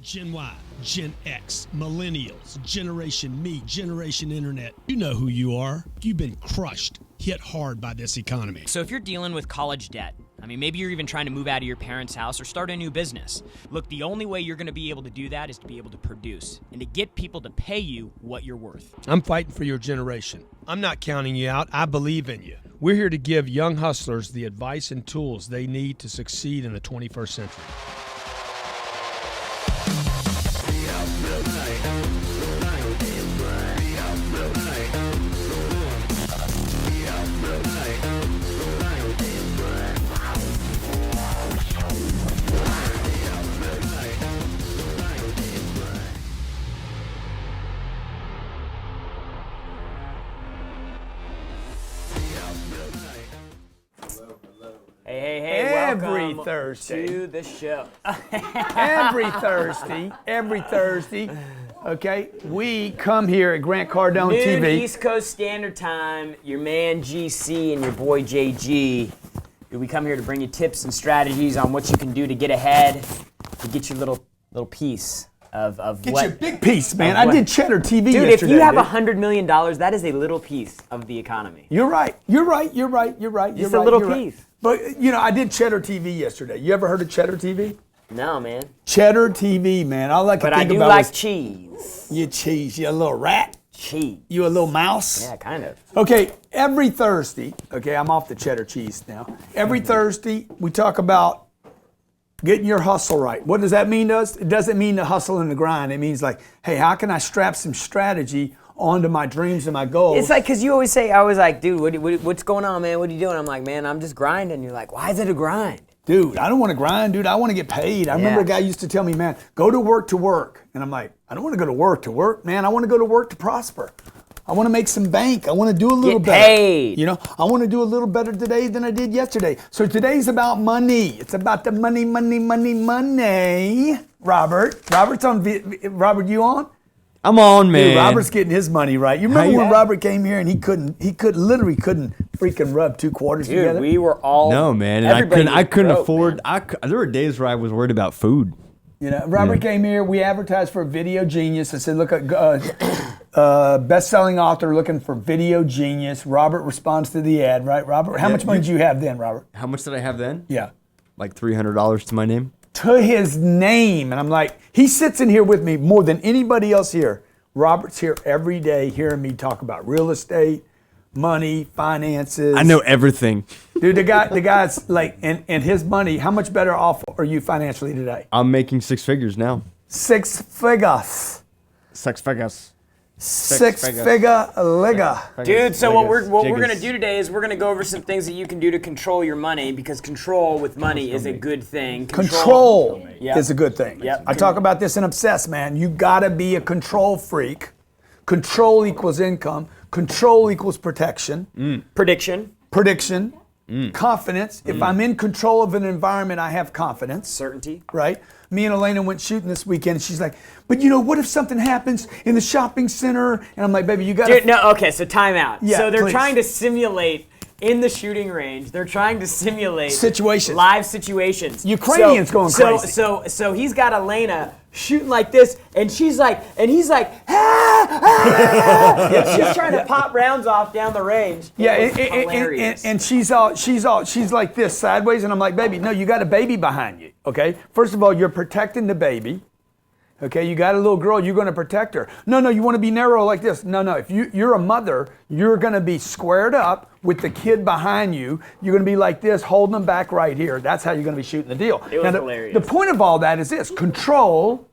Gen Y, Gen X, Millennials, Generation Me, Generation Internet. You know who you are. You've been crushed, hit hard by this economy. So if you're dealing with college debt, maybe you're even trying to move out of your parents' house or start a new business. Look, the only way you're going to be able to do that is to be able to produce and to get people to pay you what you're worth. I'm fighting for your generation. I'm not counting you out. I believe in you. We're here to give young hustlers the advice and tools they need to succeed in the 21st century. Hey, welcome Thursday to the show. every Thursday, okay, we come here at Grant Cardone Noon TV. East Coast Standard Time, your man GC and your boy JG. We come here to bring you tips and strategies on what you can do to get ahead, to get your little piece of Get what. your big piece, man. I did Cheddar TV Dude, yesterday. if you have $100 million, that is a little piece of the economy. You're right. Just a little piece. But, I did Cheddar TV yesterday. You ever heard of Cheddar TV? No, man. Cheddar TV, man. All I can But I think do about like is cheese. you cheese. You a little rat. Cheese. You a little mouse. Yeah, kind of. Okay, every Thursday, I'm off the cheddar cheese now. Every Thursday, we talk about getting your hustle right. What does that mean to us? It doesn't mean the hustle and the grind. It means like, hey, how can I strap some strategy onto my dreams and my goals? It's like, because you always say, I was like, dude, what's going on, man? What are you doing? I'm like, man, I'm just grinding. You're like, why is it a grind? Dude, I don't want to grind, dude. I want to get paid. I remember a guy used to tell me, man, go to work to work. And I'm like, I don't want to go to work, man. I want to go to work to prosper. I want to make some bank. I want to do a little better. Get paid. I want to do a little better today than I did yesterday. So today's about money. It's about the money. Robert's on. Robert, you on? I'm on, man. Dude, Robert's getting his money right. You remember when Robert came here and he literally couldn't freaking rub two quarters Dude, together? we were all. No, man. And I couldn't afford. There were days where I was worried about food. Robert came here. We advertised for Video Genius. I said, look, best-selling author looking for Video Genius. Robert responds to the ad, right, Robert? How much money did you have then, Robert? How much did I have then? Yeah. Like $300 to my name. To his name. And I'm like, he sits in here with me more than anybody else here. Robert's here every day hearing me talk about real estate, money, finances. I know everything. Dude, the guy's like, and his money, how much better off are you financially today? I'm making six figures now. Six figures. Dude, so what we're gonna do today is we're gonna go over some things that you can do to control your money, because control with money is a good thing. Control is a good thing. Yep. I talk about this in Obsess, man. You gotta be a control freak. Control equals income. Control equals protection. Prediction. Confidence. If I'm in control of an environment, I have confidence. Certainty. Right? Me and Elena went shooting this weekend, and she's like, but what if something happens in the shopping center? And I'm like, baby, you got to... Dude, no, okay, so time out. Yeah, so they're please. trying to simulate, in the shooting range, they're trying to simulate... Situations. Live situations. Ukrainians going crazy. So he's got Elena shooting like this, and he's like, and she's trying to pop rounds off down the range. Hilarious. And she's like this sideways, and I'm like, baby, no, you got a baby behind you, okay? First of all, you're protecting the baby, okay? You got a little girl, you're going to protect her. No, you want to be narrow like this. No, if you're a mother, you're going to be squared up with the kid behind you. You're going to be like this, holding them back right here. That's how you're going to be shooting the deal. It was hilarious. The point of all that is this: control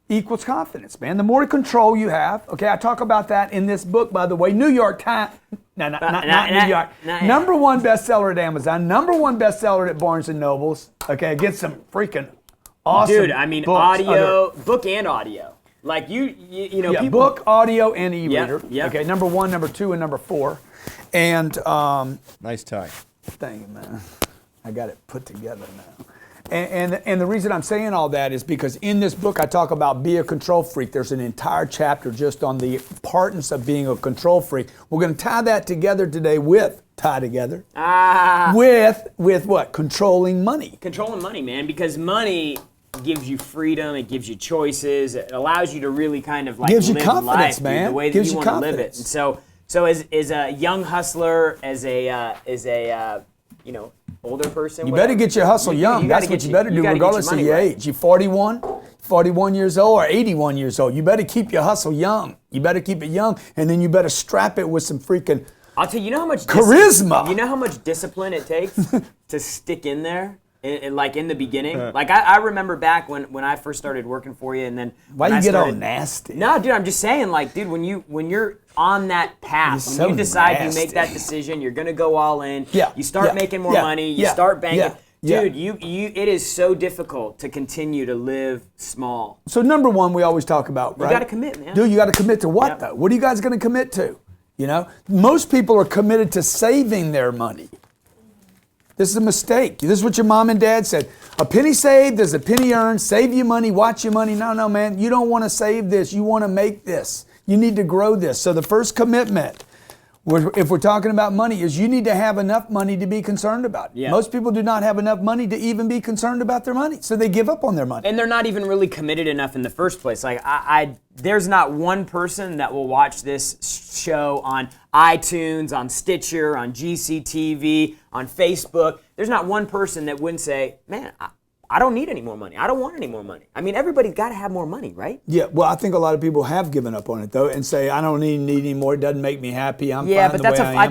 equals confidence, man. The more control you have, okay, I talk about that in this book, by the way. New York Times, not New York. Number one bestseller at Amazon, number one bestseller at Barnes & Nobles, okay, against some freaking awesome Dude, books, book and audio. Like people... book, audio, and e-reader. Yep. Okay, number 1, number 2, and number 4. And nice tie. Thank you, man. I got it put together now. And the reason I'm saying all that is because in this book I talk about be a control freak. There's an entire chapter just on the importance of being a control freak. We're going to tie that together today with with what? Controlling money. Controlling money, man, because money gives you freedom. It gives you choices. It allows you to really kind of like Gives you live confidence, life, man. dude, the way that Gives you you want to live it. confidence. And so as a young hustler, as a older person, You better get your hustle young. That's what you better do regardless of your age. You 41 years old or 81 years old. You better keep your hustle young. You better keep it young, and then you better strap it with some freaking I'll tell you, you know how much charisma. You know how much discipline it takes to stick in there, like in the beginning. Like I remember back when I first started working for you, and then Why you get all nasty? No, dude, I'm just saying, like, dude, when you're on that path, when you decide you make that decision, you're gonna go all in. Yeah, You start making more money. You start banking. Dude, it is so difficult to continue to live small. So number one, we always talk about, right? You got to commit, man. Dude, you got to commit to what, Yep. though? What are you guys going to commit to? You know, most people are committed to saving their money. This is a mistake. This is what your mom and dad said. A penny saved is a penny earned. Save your money, watch your money. No, man, you don't want to save this. You want to make this. You need to grow this. So the first commitment, if we're talking about money, is you need to have enough money to be concerned about. Yeah. Most people do not have enough money to even be concerned about their money, so they give up on their money. And they're not even really committed enough in the first place. Like there's not one person that will watch this show on iTunes, on Stitcher, on GCTV, on Facebook. There's not one person that wouldn't say, man, I don't need any more money. I don't want any more money. I mean, everybody's got to have more money, right? Yeah, well, I think a lot of people have given up on it though, and say, I don't need any more. It doesn't make me happy. I'm Yeah, fine but the that's way I am. I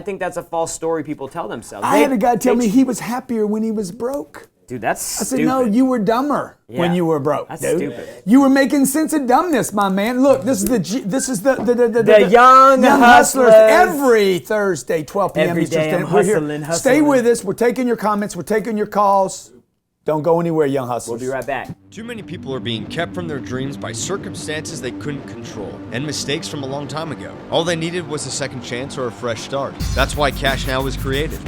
think that's a false story people tell themselves. I had a guy tell me he was happier when he was broke. Dude, that's I said, stupid. no, you were dumber when Yeah. you were broke, That's dude. stupid. You were making sense of dumbness, my man. Look, this is the Young Hustlers. every Thursday, 12 p.m. Every Eastern day I'm Standard. We're here. hustling. Stay with us. We're taking your comments. We're taking your calls. Don't go anywhere, young hustlers. We'll be right back. Too many people are being kept from their dreams by circumstances they couldn't control and mistakes from a long time ago. All they needed was a second chance or a fresh start. That's why Cash Now was created.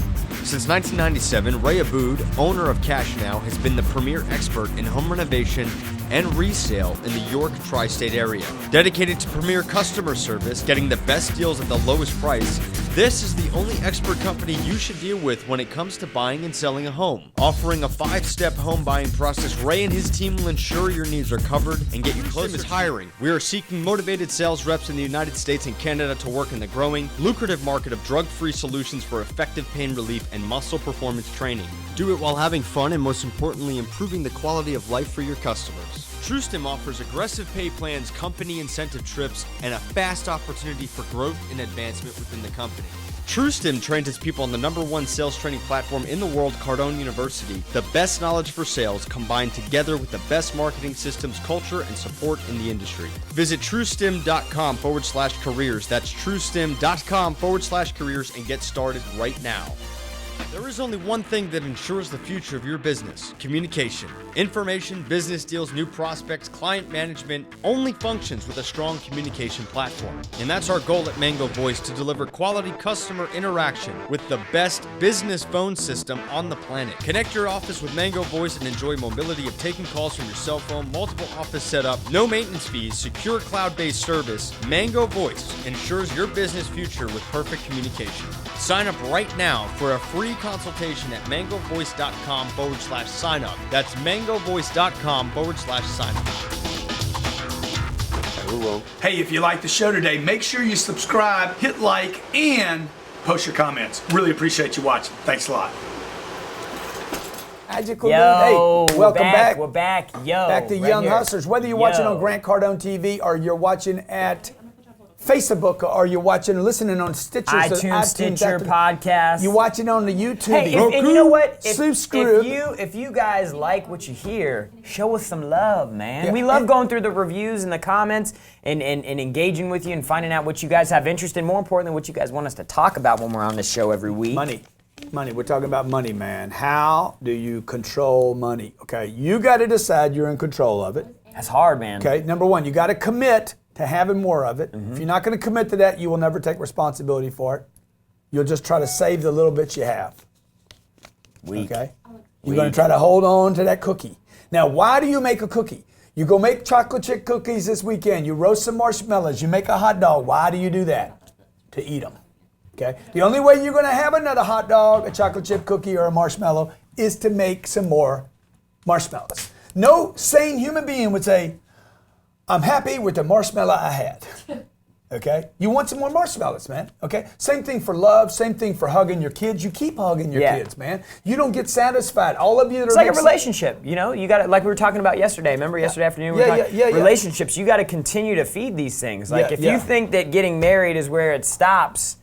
Since 1997, Ray Abood, owner of Cash Now, has been the premier expert in home renovation and resale in the York tri-state area. Dedicated to premier customer service, getting the best deals at the lowest price, this is the only expert company you should deal with when it comes to buying and selling a home. Offering a 5-step home buying process, Ray and his team will ensure your needs are covered and get you closer to hiring. We are seeking motivated sales reps in the United States and Canada to work in the growing, lucrative market of drug-free solutions for effective pain relief and muscle performance training. Do it while having fun and, most importantly, improving the quality of life for your customers. TrueStim offers aggressive pay plans, company incentive trips, and a fast opportunity for growth and advancement within the company. TrueStim trains its people on the #1 sales training platform in the world, Cardone University. The best knowledge for sales combined together with the best marketing systems, culture, and support in the industry. Visit TrueStim.com/careers. That's TrueStim.com/careers and get started right now. There is only one thing that ensures the future of your business: communication. Information, business deals, new prospects, client management only functions with a strong communication platform. And that's our goal at Mango Voice, to deliver quality customer interaction with the best business phone system on the planet. Connect your office with Mango Voice and enjoy mobility of taking calls from your cell phone, multiple office setup, no maintenance fees, secure cloud-based service. Mango Voice ensures your business future with perfect communication. Sign up right now for a free consultation at mangovoice.com/sign up. That's mangovoice.com/sign up. Hey, if you like the show today, make sure you subscribe, hit like, and post your comments. Really appreciate you watching. Thanks a lot. Magical dude. Hey, welcome back. We're back. Back to right Young here. Hustlers. Whether you're watching Yo. on Grant Cardone TV or you're watching at Facebook or you're watching, listening on Stitcher, iTunes, Stitcher, podcast. You're watching on the YouTube. Hey, and you know what? Subscribe. If you guys like what you hear, show us some love, man. Yeah. We love going through the reviews and the comments and engaging with you and finding out what you guys have interest in. More importantly, what you guys want us to talk about when we're on this show every week. Money. We're talking about money, man. How do you control money? Okay, you got to decide you're in control of it. That's hard, man. Okay, number one, you got to commit to having more of it. If you're not going to commit to that, you will never take responsibility for it. You'll just try to save the little bits you have. Weak. Okay? You're going to try to hold on to that cookie. Now, why do you make a cookie? You go make chocolate chip cookies this weekend. You roast some marshmallows. You make a hot dog. Why do you do that? To eat them. Okay? The only way you're going to have another hot dog, a chocolate chip cookie, or a marshmallow is to make some more marshmallows. No sane human being would say, I'm happy with the marshmallow I had. Okay? You want some more marshmallows, man. Okay? Same thing for love, same thing for hugging your kids. You keep hugging your kids, man. You don't get satisfied. All of you that it's like a relationship, you know? You got to, like we were talking about yesterday. Remember yesterday afternoon we were talking relationships, you got to continue to feed these things. Like if you think that getting married is where it stops,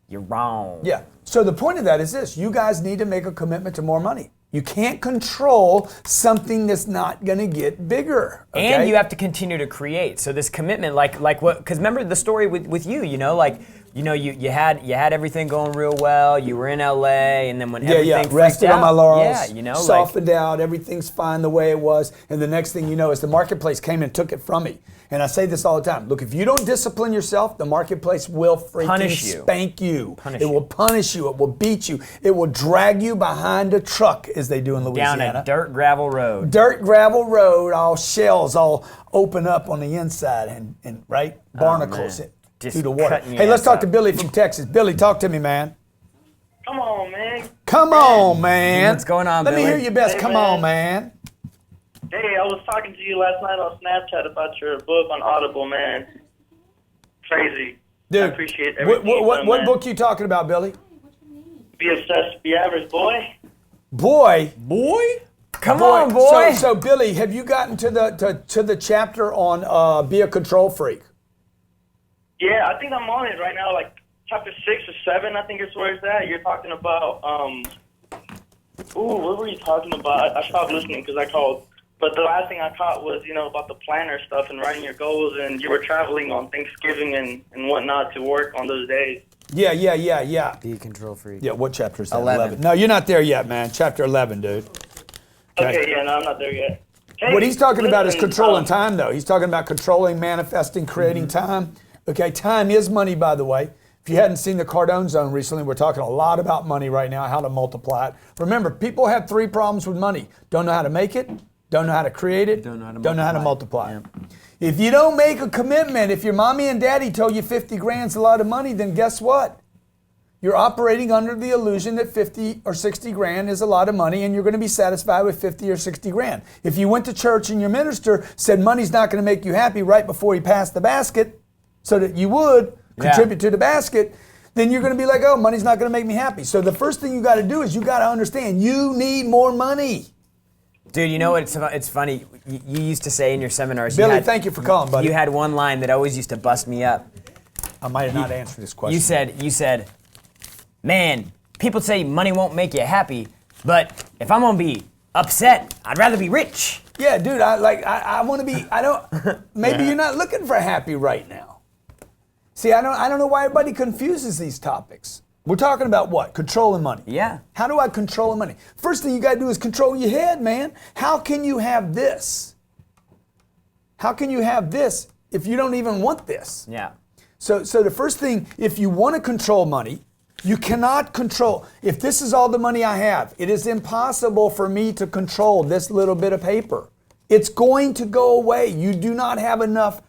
you're wrong. Yeah. So the point of that is this. You guys need to make a commitment to more money. You can't control something that's not going to get bigger. Okay? And you have to continue to create. So this commitment, like what? Because remember the story with you. You know, like you had everything going real well. You were in LA, and then when everything rested on my laurels. you know, softened out. Everything's fine the way it was. And the next thing you know is the marketplace came and took it from me. And I say this all the time. Look, if you don't discipline yourself, the marketplace will freaking spank you. It will punish you. It will beat you. It will drag you behind a truck, as they do in Louisiana. Down a dirt gravel road. Dirt gravel road, all shells, all open up on the inside, and right barnacles through the water. Hey, let's talk to Billy from Texas. Billy, talk to me, man. Come on, man. Come on, man. What's going on, Billy? Let me hear your best. Hey, Come man. on, man. Hey, I was talking to you last night on Snapchat about your book on Audible, man. Crazy. Dude, I appreciate everything. What book you talking about, Billy? Be Obsessed, Be Average, boy. Boy? Come on, boy. So Billy, have you gotten to the chapter on be a control freak? Yeah, I think I'm on it right now, like chapter 6 or 7, I think is where it's at. You're talking about, what were you talking about? I stopped listening because I called. But the last thing I caught was, about the planner stuff and writing your goals, and you were traveling on Thanksgiving and whatnot to work on those days. Yeah. Be a control freak. Yeah, what chapter is that? 11. No, you're not there yet, man. Chapter 11, dude. Okay, yeah, no, I'm not there yet. Hey, What he's talking about is listen, controlling time, though. He's talking about controlling, manifesting, creating time. Okay, time is money, by the way. If you hadn't seen the Cardone Zone recently, we're talking a lot about money right now, how to multiply it. Remember, people have 3 problems with money. Don't know how to make it, don't know how to create it, don't know how to multiply it. If you don't make a commitment, if your mommy and daddy told you 50 grand's a lot of money, then guess what? You're operating under the illusion that 50 or 60 grand is a lot of money, and you're going to be satisfied with 50 or 60 grand. If you went to church and your minister said money's not going to make you happy right before he passed the basket so that you would contribute to the basket, then you're going to be like, oh, money's not going to make me happy. So the first thing you got to do is you got to understand you need more money. Dude, you know what? It's funny. You used to say in your seminars. Billy, thank you for calling, buddy. You had one line that always used to bust me up. I might have not answered this question. You said, man, people say money won't make you happy, but if I'm gonna be upset, I'd rather be rich. Yeah, dude. I want to be. I don't. Maybe you're not looking for happy right now. See, I don't know why everybody confuses these topics. We're talking about what? Controlling money. Yeah. How do I control money? First thing you got to do is control your head, man. How can you have this? How can you have this if you don't even want this? Yeah. So the first thing, if you want to control money, you cannot control. If this is all the money I have, it is impossible for me to control this little bit of paper. It's going to go away. You do not have enough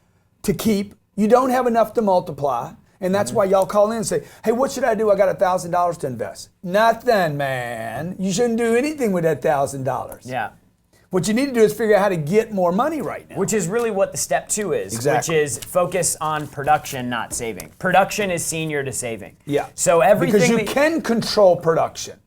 to keep. You don't have enough to multiply. And that's why y'all call in and say, hey, what should I do? I got $1,000 to invest. Nothing, man. You shouldn't do anything with that $1,000. Yeah. What you need to do is figure out how to get more money right now. Which is really what the step 2 is. Exactly. Which is focus on production, not saving. Production is senior to saving. Yeah. So everything because you can control production.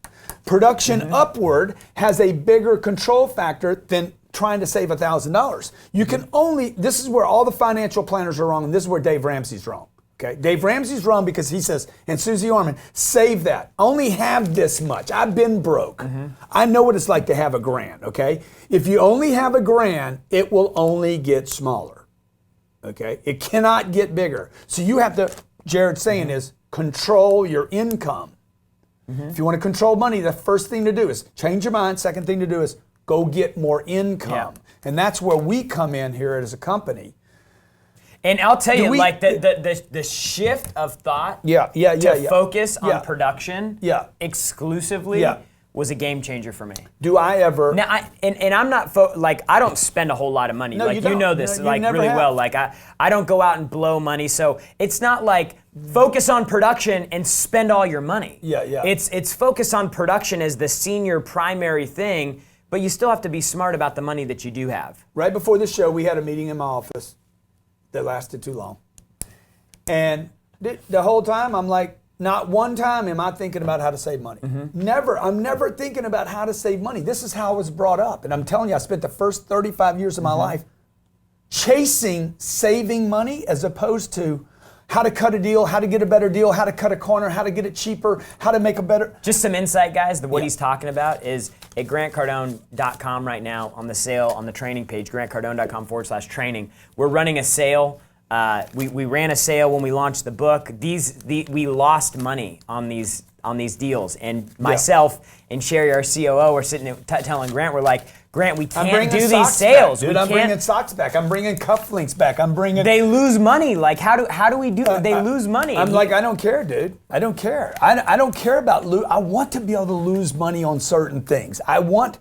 Production upward has a bigger control factor than trying to save $1,000. You can only, this is where all the financial planners are wrong, and this is where Dave Ramsey's wrong. Okay, Dave Ramsey's wrong because he says, and Susie Orman, save that. Only have this much. I've been broke. I know what it's like to have $1,000, okay? If you only have $1,000, it will only get smaller, okay? It cannot get bigger. So you have to, Jared's saying is, control your income. If you want to control money, the first thing to do is change your mind. Second thing to do is go get more income. Yeah. And that's where we come in here as a company. And I'll tell you, like the shift of thought to focus on production exclusively was a game changer for me. Do I ever? Now, I'm not I don't spend a whole lot of money. No, you know this no, really well. Like I don't go out and blow money. So it's not like focus on production and spend all your money. Yeah. It's focus on production as the senior primary thing. But you still have to be smart about the money that you do have. Right before the show, we had a meeting in my office that lasted too long. And the whole time, I'm like, not one time am I thinking about how to save money. Never. I'm never thinking about how to save money. This is how I was brought up. And I'm telling you, I spent the first 35 years of my life chasing saving money as opposed to how to cut a deal, how to get a better deal, how to cut a corner, how to get it cheaper, how to make a better... Just some insight, guys. What he's talking about is at grantcardone.com right now on the sale, on the training page, grantcardone.com/training. We're running a sale. We ran a sale when we launched the book. We lost money on these deals. And myself and Sherry, our COO, are sitting there telling Grant, we're like, Grant, we can't do these sales. Dude, I'm bringing socks back. I'm bringing cufflinks back. They lose money. Like, how do we do it? They lose money. I'm like, I don't care, dude. I don't care. I don't care about I want to be able to lose money on certain things. I would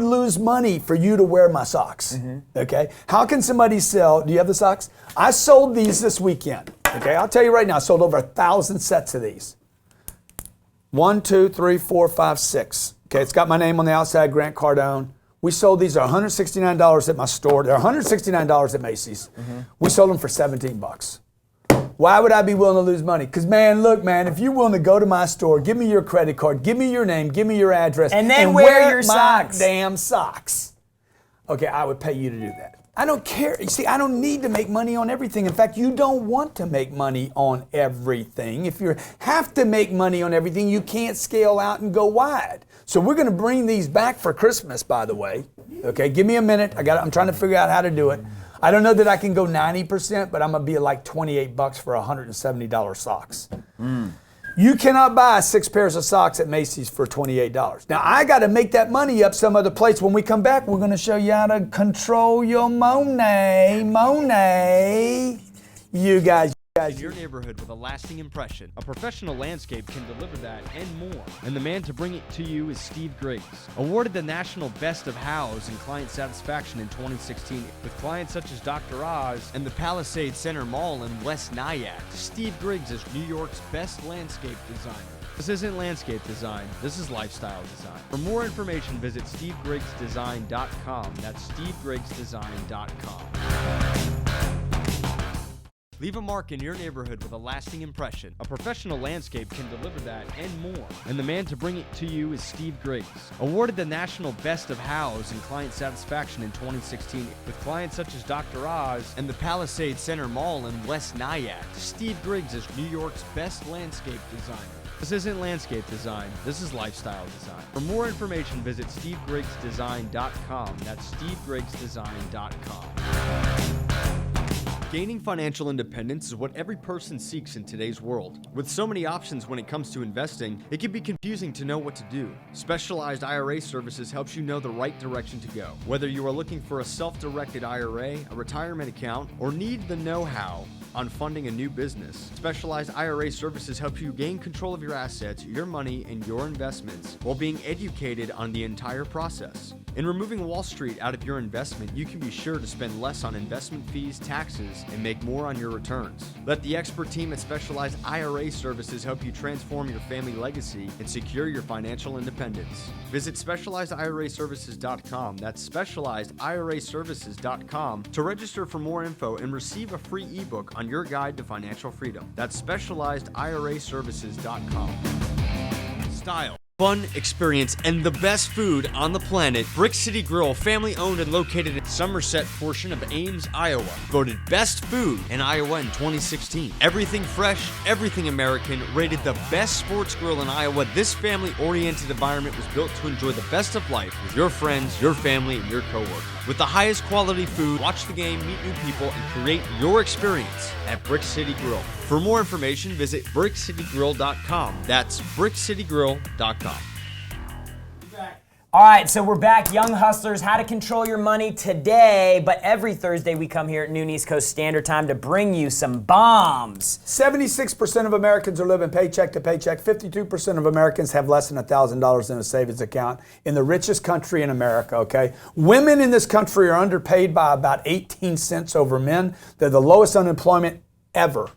lose money for you to wear my socks. Okay? How can somebody sell? Do you have the socks? I sold these this weekend. Okay? I'll tell you right now, I sold over 1,000 sets of these. 1, 2, 3, 4, 5, 6. Okay, it's got my name on the outside, Grant Cardone. We sold these at $169 at my store. They're $169 at Macy's. We sold them for $17. Why would I be willing to lose money? Because, man, look, man, if you're willing to go to my store, give me your credit card, give me your name, give me your address, and then wear your socks. Damn socks. Okay, I would pay you to do that. I don't care. You see, I don't need to make money on everything. In fact, you don't want to make money on everything. If you have to make money on everything, you can't scale out and go wide. So we're going to bring these back for Christmas, by the way. Okay, give me a minute. I'm trying to figure out how to do it. I don't know that I can go 90%, but I'm going to be at like $28 for $170 socks. You cannot buy 6 pairs of socks at Macy's for $28. Now, I got to make that money up some other place. When we come back, we're going to show you how to control your money. You guys. In your neighborhood with a lasting impression. A professional landscape can deliver that and more. And the man to bring it to you is Steve Griggs. Awarded the National Best of Hows in Client Satisfaction in 2016 with clients such as Dr. Oz and the Palisade Center Mall in West Nyack. Steve Griggs is New York's best landscape designer. This isn't landscape design, this is lifestyle design. For more information, visit SteveGriggsDesign.com. That's SteveGriggsDesign.com. Leave a mark in your neighborhood with a lasting impression. A professional landscape can deliver that and more. And the man to bring it to you is Steve Griggs. Awarded the National Best of Hows in Client Satisfaction in 2016 with clients such as Dr. Oz and the Palisade Center Mall in West Nyack. Steve Griggs is New York's best landscape designer. This isn't landscape design, this is lifestyle design. For more information, visit SteveGriggsDesign.com. That's SteveGriggsDesign.com. Gaining financial independence is what every person seeks in today's world. With so many options when it comes to investing, it can be confusing to know what to do. Specialized IRA Services helps you know the right direction to go. Whether you are looking for a self-directed IRA, a retirement account, or need the know-how on funding a new business, Specialized IRA Services helps you gain control of your assets, your money, and your investments while being educated on the entire process. In removing Wall Street out of your investment, you can be sure to spend less on investment fees, taxes, and make more on your returns. Let the expert team at Specialized IRA Services help you transform your family legacy and secure your financial independence. Visit SpecializedIRAServices.com. That's SpecializedIRAServices.com to register for more info and receive a free ebook on your guide to financial freedom. That's SpecializedIRAServices.com. Style, fun, experience, and the best food on the planet. Brick City Grill, family owned and located in Somerset portion of Ames, Iowa. Voted best food in Iowa in 2016. Everything fresh, everything American. Rated the best sports grill in Iowa. This family-oriented environment was built to enjoy the best of life with your friends, your family, and your coworkers. With the highest quality food, watch the game, meet new people, and create your experience at Brick City Grill. For more information, visit BrickCityGrill.com. That's BrickCityGrill.com. All right, so we're back. Young Hustlers, how to control your money today. But every Thursday we come here at noon East Coast Standard Time to bring you some bombs. 76% of Americans are living paycheck to paycheck. 52% of Americans have less than $1,000 in a savings account in the richest country in America, okay? Women in this country are underpaid by about 18 cents over men. They're the lowest unemployment ever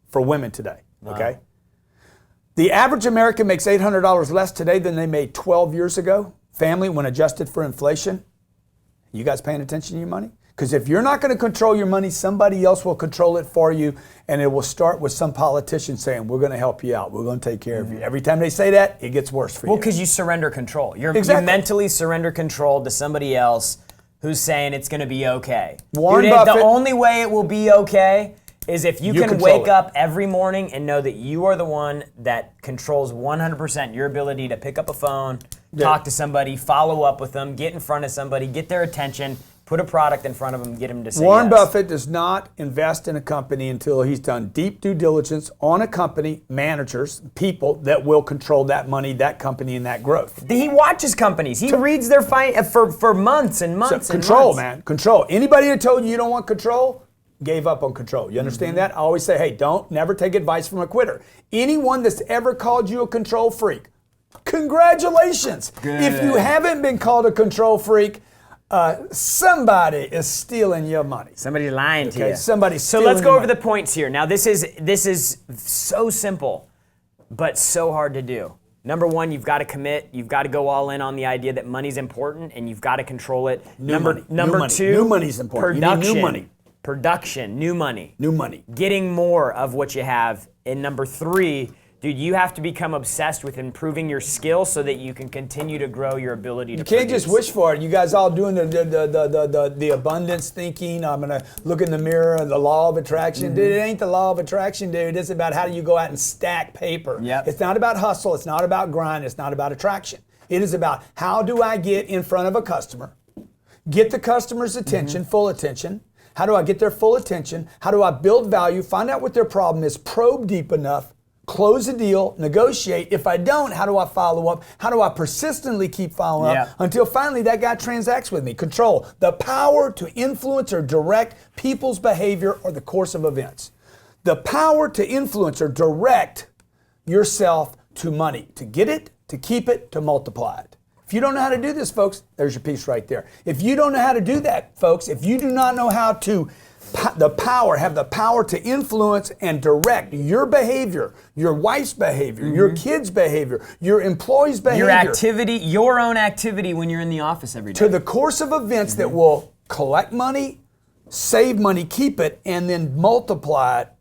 for women today, okay? Wow. The average American makes $800 less today than they made 12 years ago. family, when adjusted for inflation, you guys paying attention to your money? Because if you're not going to control your money, somebody else will control it for you, and it will start with some politician saying, we're going to help you out. We're going to take care of you. Every time they say that, it gets worse for you. Well, because you surrender control. You Exactly. mentally surrender control to somebody else who's saying it's going to be okay. Warren Dude, Buffett- the only way it will be okay is if you can control wake it. up every morning and know that you are the one that controls 100% your ability to pick up a phone, talk to somebody, follow up with them, get in front of somebody, get their attention, put a product in front of them, get them to say Warren yes. Buffett does not invest in a company until he's done deep due diligence on a company, managers, people that will control that money, that company, and that growth. He watches companies. He reads their for months and months and Control, months. man, control. Anybody that told you don't want control, gave up on control. You understand that? I always say, hey, never take advice from a quitter. Anyone that's ever called you a control freak, congratulations. Good. If you haven't been called a control freak, somebody is stealing your money. Somebody's lying to you. Somebody's So stealing let's go your over money. the points here. Now this is so simple, but so hard to do. Number one, you've got to commit. You've got to go all in on the idea that money's important, and you've got to control it. Number two, New money's important. You need new money. Production, new money. New money. Getting more of what you have. And number three, dude, you have to become obsessed with improving your skills so that you can continue to grow your ability to You can't produce. just wish for it. You guys all doing the abundance thinking. I'm gonna look in the mirror and the law of attraction. Dude, it ain't the law of attraction, dude. It's about how do you go out and stack paper. Yep. It's not about hustle. It's not about grind. It's not about attraction. It is about how do I get in front of a customer, get the customer's attention, full attention. How do I get their full attention? How do I build value? Find out what their problem is. Probe deep enough. Close a deal, negotiate. If I don't, how do I follow up? How do I persistently keep following up until finally that guy transacts with me? Control, the power to influence or direct people's behavior or the course of events. The power to influence or direct yourself to money, to get it, to keep it, to multiply it. If you don't know how to do this, folks, there's your piece right there. If you don't know how to do that, folks, if you do not know how to have the power to influence and direct your behavior, your wife's behavior, your kids' behavior, your employees' behavior. Your activity, your own activity when you're in the office every day. To the course of events that will collect money, save money, keep it, and then multiply it,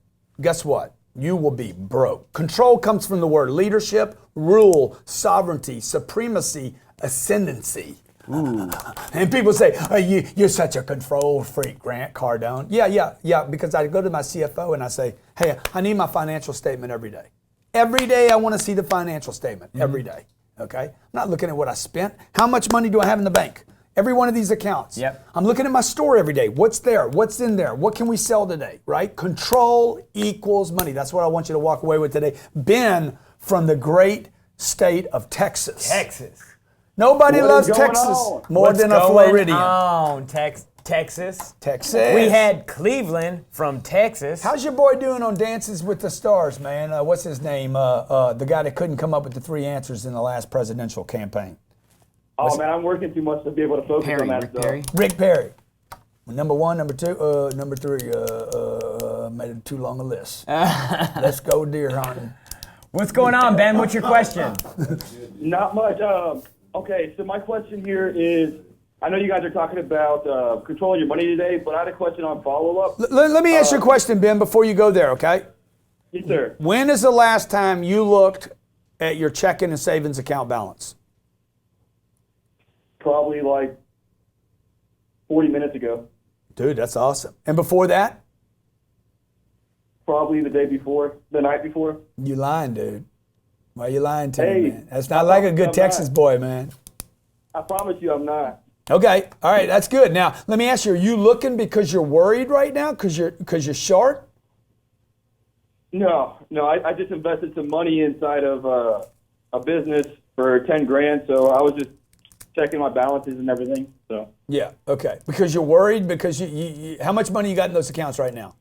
guess what? You will be broke. Control comes from the word leadership, rule, sovereignty, supremacy, ascendancy. Ooh. And people say, oh, you're such a control freak, Grant Cardone. Yeah, because I go to my CFO and I say, hey, I need my financial statement every day. Every day I want to see the financial statement, every day, okay? I'm not looking at what I spent. How much money do I have in the bank? Every one of these accounts. Yep. I'm looking at my store every day. What's there? What's in there? What can we sell today, right? Control equals money. That's what I want you to walk away with today. Ben from the great state of Texas. Texas. Nobody What loves is going Texas on? more What's than a going Floridian. on, Texas? Texas. We had Cleveland from Texas. How's your boy doing on Dances with the Stars, man? What's his name? The guy that couldn't come up with the 3 answers in the last presidential campaign. Oh man, I'm working too much to be able to focus on that Rick stuff. Perry. Rick Perry. Number 1, number 2, number 3. Made it too long a list. Let's go deer hunting. What's going on, Ben? What's your question? Not much. Okay, so my question here is, I know you guys are talking about controlling your money today, but I had a question on follow-up. Let me ask you a question, Ben, before you go there, okay? Yes, sir. When is the last time you looked at your checking and savings account balance? Probably like 40 minutes ago. Dude, that's awesome. And before that? Probably the day before, the night before. You lying, dude. Why you lying to Hey, me, man? That's not like a good I'm Texas not. boy, man. I promise you I'm not. Okay, all right, that's good. Now, let me ask you, are you looking because you're worried right now, because you're short? No, I just invested some money inside of a business for 10 grand, so I was just checking my balances and everything. So Yeah, okay. Because you're worried, because you how much money you got in those accounts right now?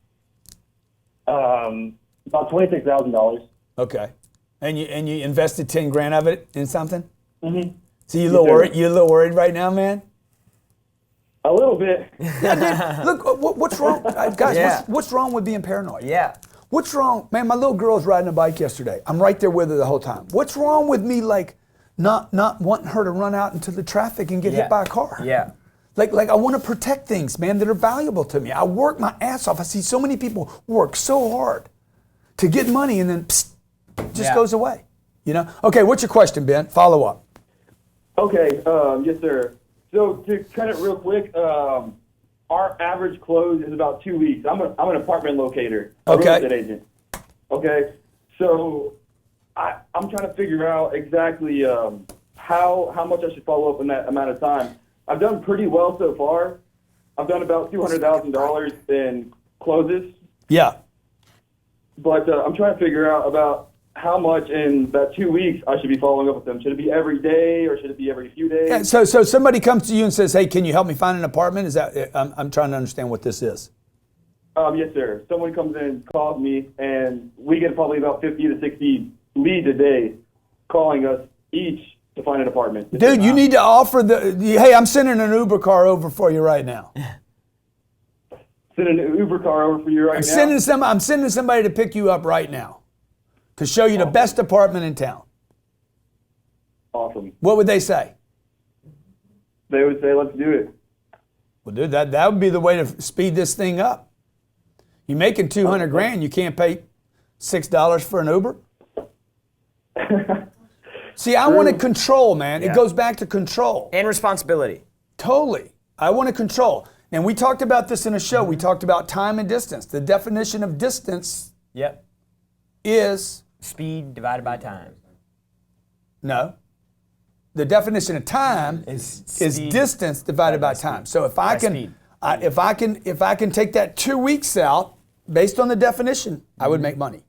about $26,000. Okay. And you invested 10 grand of it in something? Mm-hmm. So you a little worried? You a little worried right now, man? A little bit. Look, what's wrong, guys? Yeah. What's wrong with being paranoid? Yeah. What's wrong, man? My little girl was riding a bike yesterday. I'm right there with her the whole time. What's wrong with me, like, not wanting her to run out into the traffic and get hit by a car. Yeah. Like I want to protect things, man, that are valuable to me. I work my ass off. I see so many people work so hard to get money and then just goes away. You know? Okay, what's your question, Ben? Follow up. Okay, yes, sir. So to cut it real quick, our average close is about 2 weeks. I'm an apartment locator, a real estate agent. Okay, so I'm trying to figure out exactly how much I should follow up in that amount of time. I've done pretty well so far. I've done about $200,000 in closes. Yeah. But I'm trying to figure out about how much in that 2 weeks I should be following up with them. Should it be every day or should it be every few days? Yeah, so somebody comes to you and says, "Hey, can you help me find an apartment?" Is that I'm trying to understand what this is. Yes, sir. Someone comes in, calls me, and we get probably about 50 to 60 leads a day calling us each to find an apartment. Dude, you need to offer hey, I'm sending an Uber car over for you right now. Send an Uber car over for you right now? I'm sending somebody to pick you up right now to show you the best apartment in town. Awesome. What would they say? They would say, let's do it. Well, dude, that would be the way to speed this thing up. You're making $200,000, you can't pay $6 for an Uber? See, I want to control, man. Yeah. It goes back to control. And responsibility. Totally. I want to control. And we talked about this in a show. We talked about time and distance. The definition of distance is... Speed divided by time. No. The definition of time is distance divided by time. So if I can take that 2 weeks out, based on the definition, I would make money.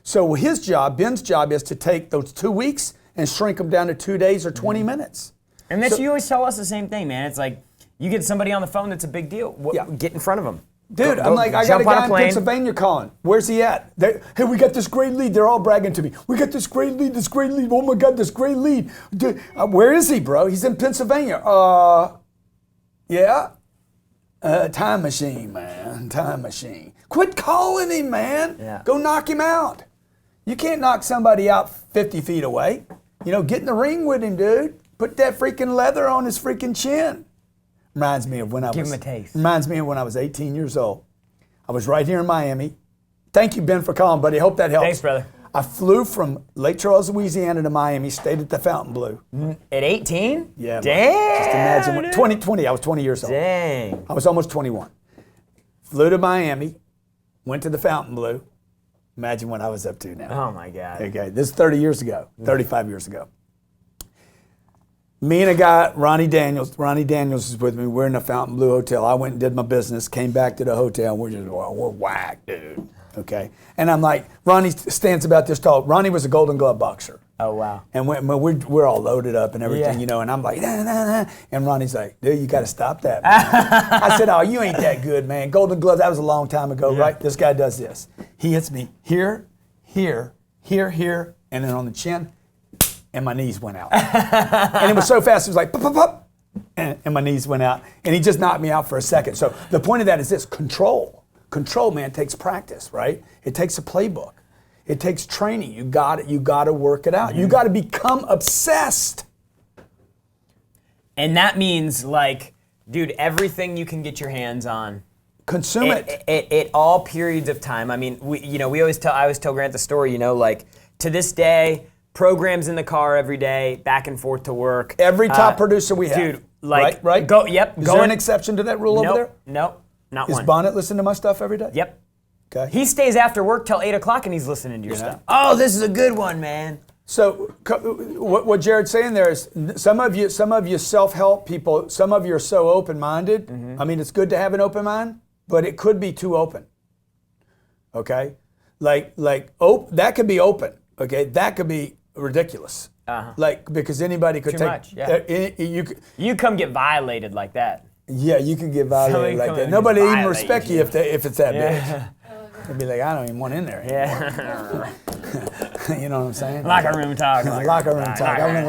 So his job, Ben's job, is to take those 2 weeks and shrink them down to 2 days or 20 minutes. And you always tell us the same thing, man. It's like, you get somebody on the phone that's a big deal. Get in front of them. Dude, I'm like, I got a guy in Pennsylvania calling. Where's he at? Hey, we got this great lead. They're all bragging to me. We got this great lead, this great lead. Oh my God, this great lead. Dude, where is he, bro? He's in Pennsylvania. Yeah? Time machine, man. Time machine. Quit calling him, man. Yeah. Go knock him out. You can't knock somebody out 50 feet away. You know, get in the ring with him, dude. Put that freaking leather on his freaking chin. Reminds me of when I Give him a taste. Reminds me of when I was 18 years old. I was right here in Miami. Thank you, Ben, for calling, buddy. Hope that helps. Thanks, brother. I flew from Lake Charles, Louisiana to Miami, stayed at the Fontainebleau. At 18? Yeah. Damn. Just imagine. 20, I was 20 years old. Dang. I was almost 21. Flew to Miami, went to the Fontainebleau. Imagine what I was up to now. Oh, my God. Okay, this is 30 years ago, 35 years ago. Me and a guy, Ronnie Daniels is with me. We're in the Fontainebleau Hotel. I went and did my business, came back to the hotel, and we're whacked, dude. Okay? And I'm like, Ronnie stands about this tall. Ronnie was a Golden Glove boxer. Oh, wow. And we're all loaded up and everything, Yeah. you know, and I'm like, nah, nah, nah. And Ronnie's like, dude, you got to stop that, man. I said, oh, you ain't that good, man. Golden Glove, that was a long time ago, right? This guy does this. He hits me here, here, here, here, and then on the chin, and my knees went out. And it was so fast, it was like, pop, pop, pop, and my knees went out. And he just knocked me out for a second. So the point of that is this, control. Control, man, takes practice, right? It takes a playbook. It takes training. You got to work it out. You got to become obsessed. And that means, like, dude, everything you can get your hands on. Consume it. At all periods of time. I mean, I always tell Grant the story, you know, like, to this day, programs in the car every day, back and forth to work. Every top producer we have. Dude, like, right? Is there an exception to that rule over there? Nope, not Is one. Bonnet listening to my stuff every day? Yep. Okay. He stays after work till 8 o'clock and he's listening to your stuff. Oh, this is a good one, man. So what Jared's saying there is some of you self-help people, some of you are so open-minded. I mean, it's good to have an open mind, but it could be too open. Okay? That could be open. Okay? That could be ridiculous. Like, because anybody could Too take much, yeah. You come get violated like that. Yeah, you can get violated like that. Nobody even respect you if it's that Yeah. big. They'd be like, I don't even want in there. Yeah. You know what I'm saying? Locker room talk. Locker room talk. I mean,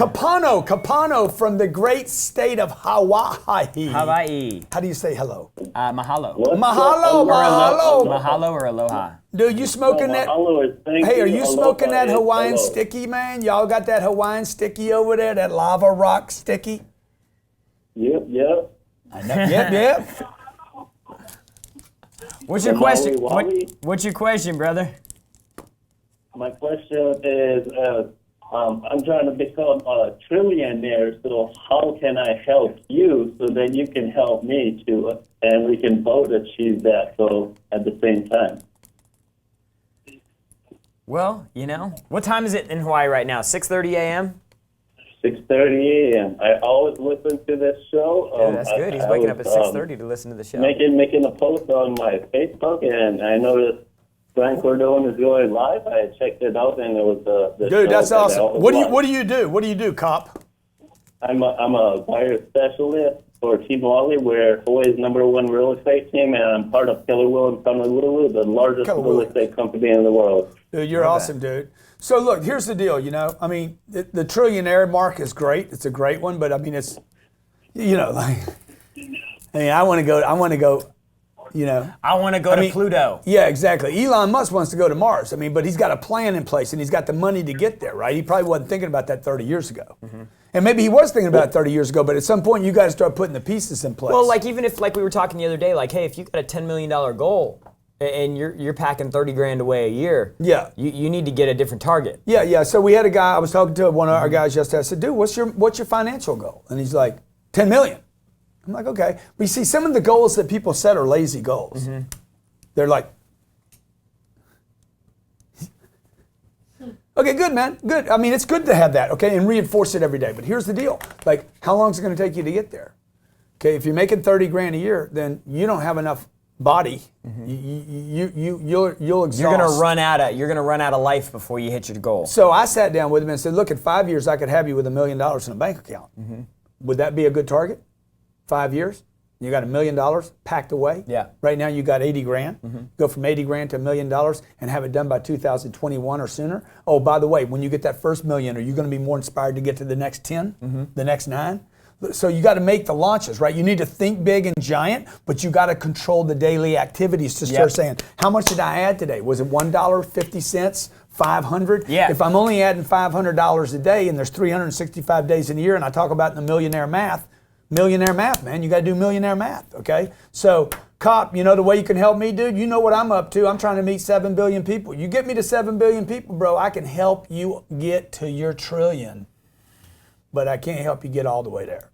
Capano from the great state of Hawaii. Hawaii. How do you say hello? Mahalo. Mahalo. Or aloha. Dude, you smoking that? Hey, are you smoking that Hawaiian sticky, man? Y'all got that Hawaiian sticky over there, that lava rock sticky? Yep. I know. Yep. What's your question? What's your question, brother? My question is, I'm trying to become a trillionaire, so how can I help you so that you can help me too, and we can both achieve that goal at the same time? Well, what time is it in Hawaii right now? 6:30 a.m.? 6:30 a.m. I always listen to this show. Yeah, that's good. He's waking up at 6:30 to listen to the show. Making a post on my Facebook, and I noticed Cardone is going live. I checked it out, and it was the dude. show That's awesome. What do you do? What do you do, Cop? I'm a buyer specialist for Team Wally. We're Hawaii's #1 real estate team, and I'm part of Keller Williams Honolulu, the largest real estate company in the world. Dude, you're awesome, dude. So look, here's the deal. I mean, the trillionaire mark is great. It's a great one, but I mean, it's, I want to go. I want to go to Pluto. Yeah, exactly. Elon Musk wants to go to Mars. I mean, but he's got a plan in place, and he's got the money to get there, right? He probably wasn't thinking about that 30 years ago. Mm-hmm. And maybe he was thinking about it 30 years ago, but at some point, you got to start putting the pieces in place. Well, even if, we were talking the other day, hey, if you got a $10 million goal, and you're packing 30 grand away a year, yeah, you need to get a different target. Yeah. So we had a guy, I was talking to one of our guys yesterday. I said, dude, what's your financial goal? And he's like, 10 million. I'm like, okay. But you see, some of the goals that people set are lazy goals. Mm-hmm. They're like, okay, good, man, good. I mean, it's good to have that, okay, and reinforce it every day. But here's the deal. How long is it going to take you to get there? Okay, if you're making 30 grand a year, then you don't have enough body. Mm-hmm. You'll exhaust. You're gonna run out of life before you hit your goal. So I sat down with him and said, look, in 5 years I could have you with $1 million in a bank account. Mm-hmm. Would that be a good target? 5 years? You got $1 million packed away? Yeah. Right now you got 80 grand. Mm-hmm. Go from 80 grand to $1 million and have it done by 2021 or sooner. Oh, by the way, when you get that first million, are you going to be more inspired to get to the next 10, the next 9? So you got to make the launches, right? You need to think big and giant, but you got to control the daily activities to start saying, how much did I add today? Was it $1, 50 cents, 500? Yeah. If I'm only adding $500 a day and there's 365 days in a year, and I talk about the millionaire math, man, you got to do millionaire math, okay? So, Cop, the way you can help me, dude, you know what I'm up to. I'm trying to meet 7 billion people. You get me to 7 billion people, bro, I can help you get to your trillion, but I can't help you get all the way there.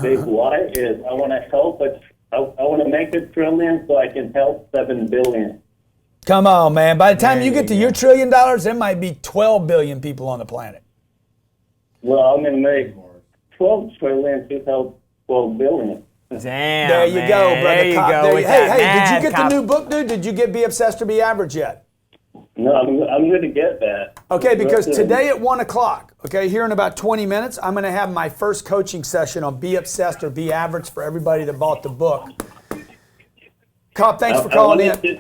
Big why is I want to help, but I want to make $1 trillion so I can help 7 billion. Come on, man. By the time you get to your $1 trillion, there might be 12 billion people on the planet. Well, I'm going to make 12 trillion to help 12 billion. Damn, there you go, brother. There you Cop. go. Hey, did you get the new book, dude? Did you get Be Obsessed or Be Average yet? No, I'm going to get that. Okay, because today at 1 o'clock, okay, here in about 20 minutes, I'm going to have my first coaching session on Be Obsessed or Be Average for everybody that bought the book. Cop, thanks for calling in.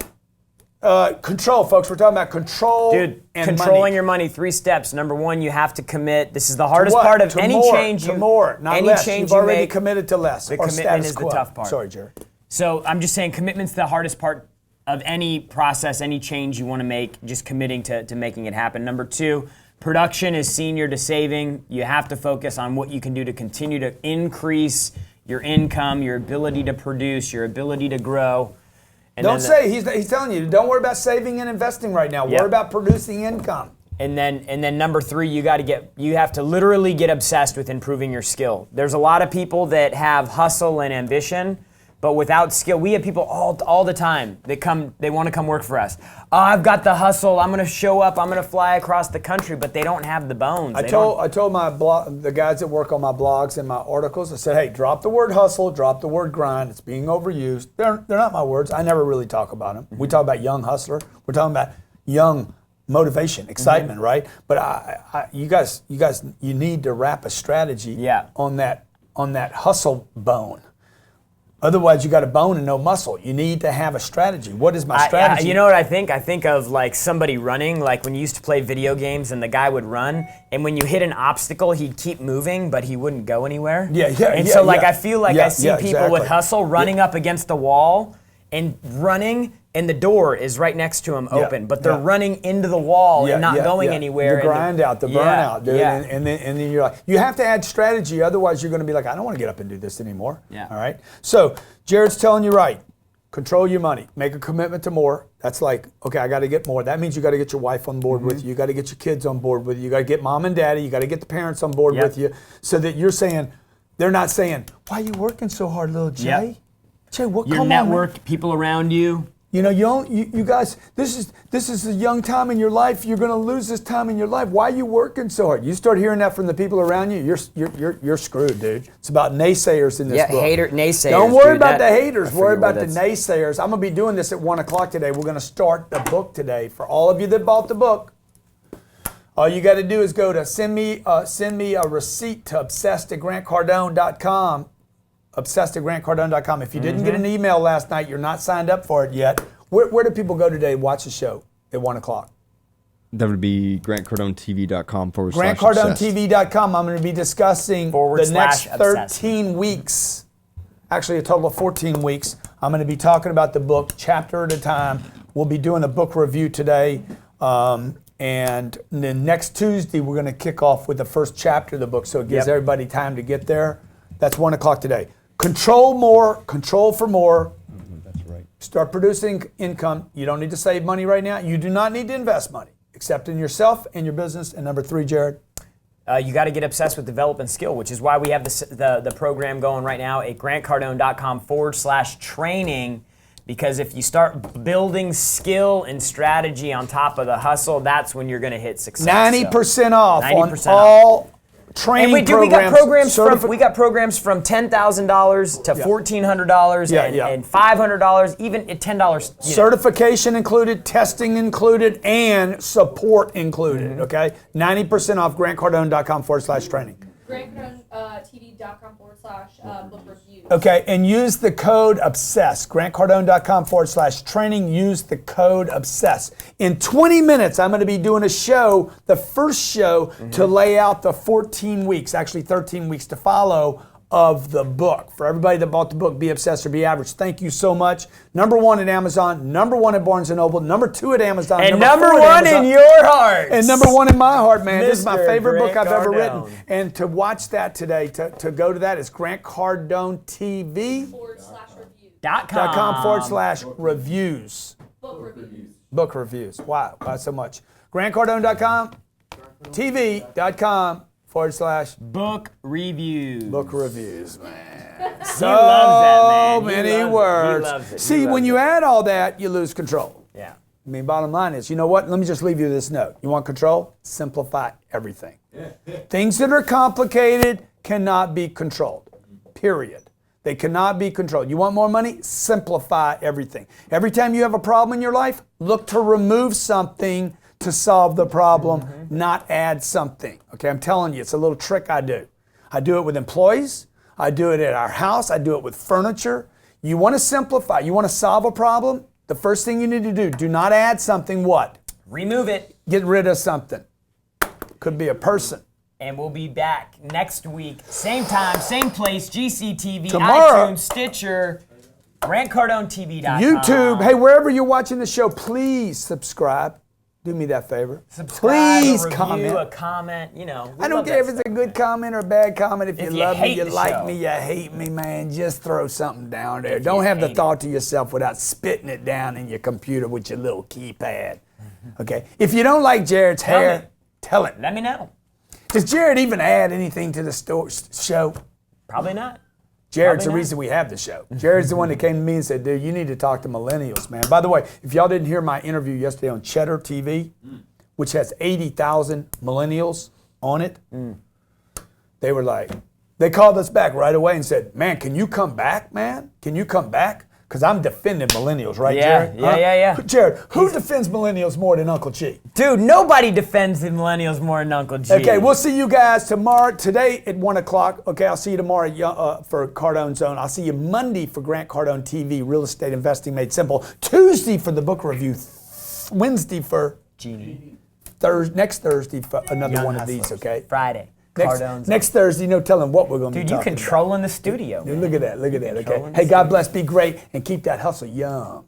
Control, folks. We're talking about control. Dude, and controlling money. your money. 3 steps. Number 1, you have to commit. This is the hardest part of any change. To more, not any less. change You've already make, committed to less. The or commitment is quo. the tough part. Sorry, Jerry. So I'm just saying, commitment's the hardest part of any process, any change you want to make. Just committing to making it happen. Number 2, production is senior to saving. You have to focus on what you can do to continue to increase your income, your ability to produce, your ability to grow. And he's telling you, don't worry about saving and investing right now. Worry about producing income. And then number 3, you have to literally get obsessed with improving your skill. There's a lot of people that have hustle and ambition, but without skill. We have people all the time that they want to come work for us. Oh, I've got the hustle. I'm going to show up. I'm going to fly across the country, but they don't have the bones. I told the guys that work on my blogs and my articles, I said, hey, drop the word hustle, drop the word grind. It's being overused. They're not my words. I never really talk about them. We talk about young hustler. We're talking about young motivation, excitement, right? But you guys, you need to wrap a strategy on that hustle bone. Otherwise, you got a bone and no muscle. You need to have a strategy. What is my strategy? You know what I think? I think of like somebody running, like when you used to play video games and the guy would run, and when you hit an obstacle, he'd keep moving, but he wouldn't go anywhere. And so like I feel like I see people with hustle running up against the wall and running, and the door is right next to them open, but they're running into the wall and not going anywhere. The grind out, the burnout, dude. And then you're like, you have to add strategy, otherwise you're going to be like, I don't want to get up and do this anymore. All right. So Jared's telling you right. Control your money. Make a commitment to more. That's like, okay, I got to get more. That means you got to get your wife on board with you. You got to get your kids on board with you. You got to get mom and daddy. You got to get the parents on board with you, so that you're saying, they're not saying, why are you working so hard, little Jay? Jay, what? Your network, people around you. You know, you guys, this is a young time in your life. You're going to lose this time in your life. Why are you working so hard? You start hearing that from the people around you, you're screwed, dude. It's about naysayers in this book. Naysayers. Don't worry about the haters. Worry about the naysayers. I'm going to be doing this at 1 o'clock today. We're going to start the book today. For all of you that bought the book, all you got to do is go to send me a receipt to obsessed@grantcardone.com. obsessed@grantcardone.com. If you didn't get an email last night, you're not signed up for it yet. Where do people go today to watch the show at 1 o'clock? That would be grantcardonetv.com / grantcardonetv.com. I'm going to be discussing the next 13 obsessed. weeks, actually a total of 14 weeks. I'm going to be talking about the book chapter at a time. We'll be doing a book review today. And then next Tuesday, we're going to kick off with the first chapter of the book, so it gives everybody time to get there. That's 1 o'clock today. Control more, control for more. That's right. Start producing income. You don't need to save money right now. You do not need to invest money, except in yourself and your business. And number 3, Jared? You got to get obsessed with developing skill, which is why we have the program going right now at grantcardone.com /training. Because if you start building skill and strategy on top of the hustle, that's when you're going to hit success. 90% off 90% on all training and programs. We got programs from $10,000 to $1,400 and $500, even at $10. Certification included, testing included, and support included. Okay, 90% off grantcardone.com /training. GrantCardoneTV.com /book reviews. Okay, and use the code OBSESS. GrantCardone.com /training. Use the code OBSESS. In 20 minutes, I'm going to be doing a show, the first show, to lay out the 14 weeks, actually 13 weeks to follow of the book. For everybody that bought the book, Be Obsessed or Be Average, thank you so much. Number 1 at Amazon, number 1 at Barnes & Noble, number 2 at Amazon, and number 1 in your heart. And number 1 in my heart, man. This is my favorite book I've ever Cardone. written. And to watch that today, to go to that is GrantCardoneTV.com /reviews. Book reviews. Wow, why so much? GrantCardone.com, TV.com book reviews. Book reviews, man. So loves that, man. Many words. He loves it. See, when you add all that, you lose control. Yeah. I mean, bottom line is, you know what? Let me just leave you this note. You want control? Simplify everything. Things that are complicated cannot be controlled. Period. They cannot be controlled. You want more money? Simplify everything. Every time you have a problem in your life, look to remove something to solve the problem, not add something. Okay, I'm telling you, it's a little trick I do. I do it with employees. I do it at our house. I do it with furniture. You want to simplify. You want to solve a problem? The first thing you need to do not add something, what? Remove it. Get rid of something. Could be a person. And we'll be back next week. Same time, same place, GCTV, Tomorrow. iTunes, Stitcher, GrantCardoneTV.com. YouTube. Hey, wherever you're watching the show, please subscribe. Do me that favor. Subscribe, please a review, comment. a comment, you know. I don't care if it's a good comment or a bad comment. If you love me, you the like show. me, you hate me, man, just throw something down there. Don't have the thought to yourself without spitting it down in your computer with your little keypad. Okay? If you don't like Jared's hair, tell it. Let me know. Does Jared even add anything to the show? Probably not. Jared's the reason we have the show. Jared's the one that came to me and said, dude, you need to talk to millennials, man. By the way, if y'all didn't hear my interview yesterday on Cheddar TV, which has 80,000 millennials on it, they were like, they called us back right away and said, man, can you come back, man? Can you come back? Because I'm defending millennials, right, Yeah, Jared? yeah. Jared, who defends millennials more than Uncle G? Dude, nobody defends the millennials more than Uncle G. Okay, we'll see you guys tomorrow. Today at 1 o'clock. Okay, I'll see you tomorrow for Cardone Zone. I'll see you Monday for Grant Cardone TV, Real Estate Investing Made Simple. Tuesday for the book review. Wednesday for Genie. next Thursday for another Young one Hustlers. of these, okay? Friday. Cardone Zone. Next Thursday, no telling what we're going to be Dude, you talking controlling the studio. about. Look at that, okay? Controlling Hey, the God studio. bless, be great, and keep that hustle young.